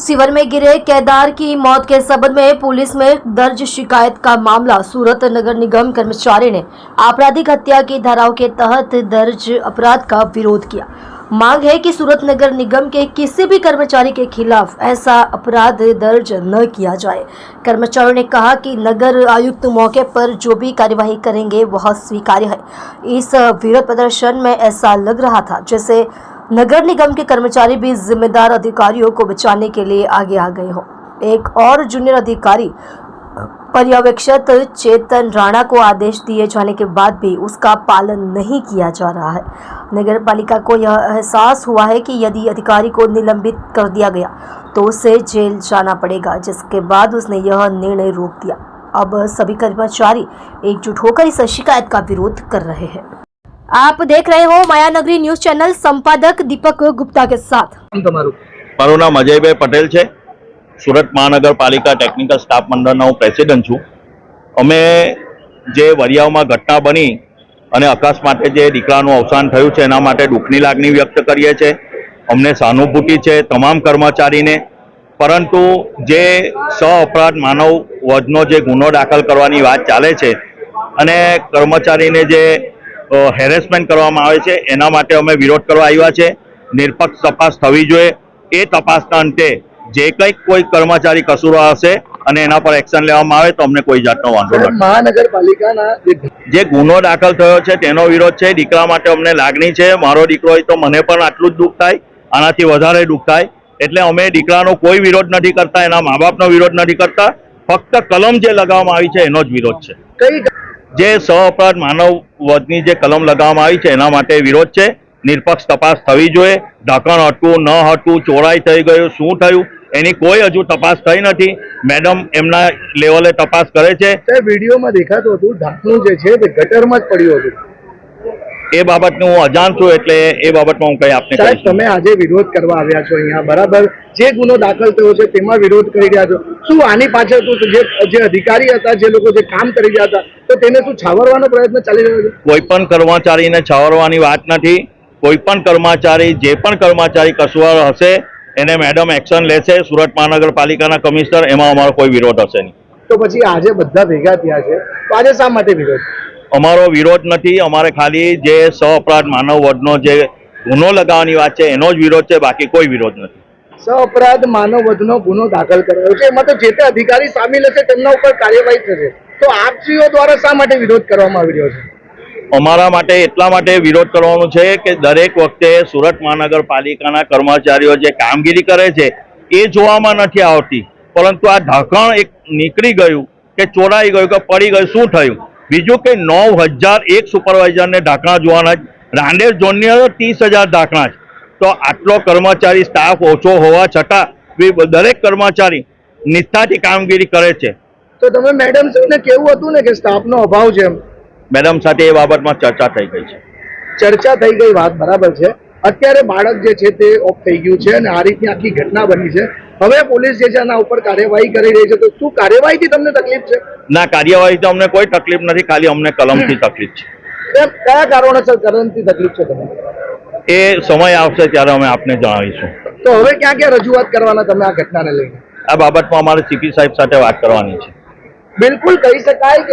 Sewer में गिरे केदार की मौत के संबंध में पुलिस में दर्ज शिकायत का मामला। सूरत नगर निगम कर्मचारी ने आपराधिक हत्या की धाराओं के तहत दर्ज अपराध का विरोध किया। मांग है कि सूरत नगर निगम के किसी भी कर्मचारी के खिलाफ ऐसा अपराध दर्ज न किया जाए। कर्मचारियों ने कहा कि नगर आयुक्त मौके पर जो भी कार्यवाही करेंगे वह स्वीकार्य है। इस विरोध प्रदर्शन में ऐसा लग रहा था जैसे नगर निगम के कर्मचारी भी जिम्मेदार अधिकारियों को बचाने के लिए आगे आ गए हो। एक और जूनियर अधिकारी पर्यवेक्षक चेतन राणा को आदेश दिए जाने के बाद भी उसका पालन नहीं किया जा रहा है। नगर पालिका को यह एहसास हुआ है कि यदि अधिकारी को निलंबित कर दिया गया तो उसे जेल जाना पड़ेगा, जिसके बाद उसने यह निर्णय रोक दिया। अब सभी कर्मचारी एकजुट होकर इस शिकायत का विरोध कर रहे हैं। आप देख रहे हो माया नगरी न्यूज चैनल, संपादक दीपक गुप्ता के साथ। મારું નામ અજયભાઈ પટેલ છે। સુરત મહાનગરપાલિકા ટેકનિકલ સ્ટાફ મંડળનો હું પ્રેસિડેન્ટ છું। અમે જે વરિયાવમાં ઘટના બની અને અકસ્માતે જે દીકરાનું અવસાન થયું છે એના માટે દુઃખની લાગણી વ્યક્ત કરીએ છીએ। અમને સહાનુભૂતિ છે તમામ કર્મચારીને, પરંતુ જે સહ-અપરાધ માનવ વધનો જે ગુનો દાખલ કરવાની વાત ચાલે છે અને કર્મચારીને જે હેરેસમેન્ટ કરવામાં આવે છે એના માટે અમે વિરોધ કરવા આવ્યા છે। નિરપક્ષ તપાસ થવી જોઈએ। એ તપાસના અંતે જે કંઈક કોઈ કર્મચારી કસૂરવાર હશે અને એના પર એક્શન લેવામાં આવે તો અમને કોઈ જાતનો વાંધો નથી। મહાનગરપાલિકાના જે ગુનો દાખલ થયો છે તેનો વિરોધ છે। દીકરા માટે અમને લાગણી છે। મારો દીકરો હોય તો મને પણ આટલું જ દુઃખ થાય, આનાથી વધારે દુઃખ થાય। એટલે અમે દીકરાનો કોઈ વિરોધ નથી કરતા, એના મા બાપનો વિરોધ નથી કરતા। ફક્ત કલમ જે લગાવવામાં આવી છે એનો જ વિરોધ છે। કઈ જે સહ-અપરાધ માનવ વધની જે કલમ લગાવવામાં આવી છે એના માટે વિરોધ છે। નિરપક્ષ તપાસ થવી જોઈએ। ઢાંકણ હટવું ન હટવું, ચોરાઈ થઈ ગયું, શું થયું એની કોઈ હજુ તપાસ થઈ નથી। મેડમ એમના લેવલે તપાસ કરે છે। વિડીયોમાં દેખાતું હતું ઢાંકણું જે છે તે ગટરમાં જ પડ્યું હતું। એ બાબતનું હું અજાણ છું, એટલે એ બાબતમાં હું કંઈ આપને સાહેબ, તમે આજે વિરોધ કરવા આવ્યા છો અહીંયા, બરાબર? જે ગુનો દાખલ થયો છે તેમાં વિરોધ કરી રહ્યા છો, શું આની પાછળ જે અધિકારી હતા, જે લોકો જે કામ કરી રહ્યા હતા, તો તેને શું છાવરવાનો પ્રયત્ન ચાલી રહ્યો છે? કોઈ પણ કર્મચારીને છાવરવાની વાત નથી। કોઈ પણ કર્મચારી, જે પણ કર્મચારી કસૂરવાર હશે એને મેડમ એક્શન લેશે। સુરત મહાનગરપાલિકાના કમિશનર, એમાં અમારો કોઈ વિરોધ હશે નહીં। તો પછી આજે બધા ભેગા થયા છે, તો આજે શા માટે વિરોધ? અમારો વિરોધ નથી, અમારે ખાલી જે સહ-અપરાધ માનવ વધનો જે ગુનો લગાવવાની વાત છે એનો જ વિરોધ છે, બાકી કોઈ વિરોધ નથી। સહ-અપરાધ માનવ વધનો ગુનો દાખલ કરાયો છે, એમાં તો જે તે અધિકારી સામેલ હશે તેમના ઉપર કાર્યવાહી થશે, તો આપશ્રીઓ દ્વારા શા માટે વિરોધ કરવામાં આવી રહ્યો છે? અમારા માટે એટલા માટે વિરોધ કરવાનો છે કે દરેક વખતે સુરત મહાનગરપાલિકાના કર્મચારીઓ જે કામગીરી કરે છે એ જોવામાં નથી આવતી, પરંતુ આ ઢાંકણ એક નીકળી ગયું કે ચોરાઈ ગયું કે પડી ગયું, શું થયું? બીજું કે 9001 સુપરવાઇઝરને ઢાંકણા જોવાના જ, રાંદેર ઝોનની 30,000 ઢાંકણા જ, તો આટલો કર્મચારી સ્ટાફ ઓછો હોવા છતાં દરેક કર્મચારી નિષ્ઠાથી કામગીરી કરે છે। તો તમે મેડમ ને કેવું હતું ને કે સ્ટાફનો અભાવ છે, મેડમ સાથે એ બાબતમાં ચર્ચા થઈ ગઈ છે। ચર્ચા થઈ ગઈ, વાત બરાબર છે। અત્યારે બાળક જે છે તે ઓફ થઈ ગયું છે અને આ રીતની આખી ઘટના બની છે। હવે પોલીસ જે છે આના ઉપર કાર્યવાહી કરી રહી છે, તો શું કાર્યવાહીથી તમને તકલીફ છે? ના, કાર્યવાહીથી અમને કોઈ તકલીફ નથી, ખાલી અમને કલમથી તકલીફ છે। કયા કારણોસર કલમથી તકલીફ છે તમને? એ સમય આવશે ત્યારે અમે આપને જણાવીશું। તો હવે ક્યાં ક્યાં રજૂઆત કરવાના તમે આ ઘટનાને લઈને? આ બાબતમાં અમારે સીપી સાહેબ સાથે વાત કરવાની છે। બિલકુલ કહી શકાય કે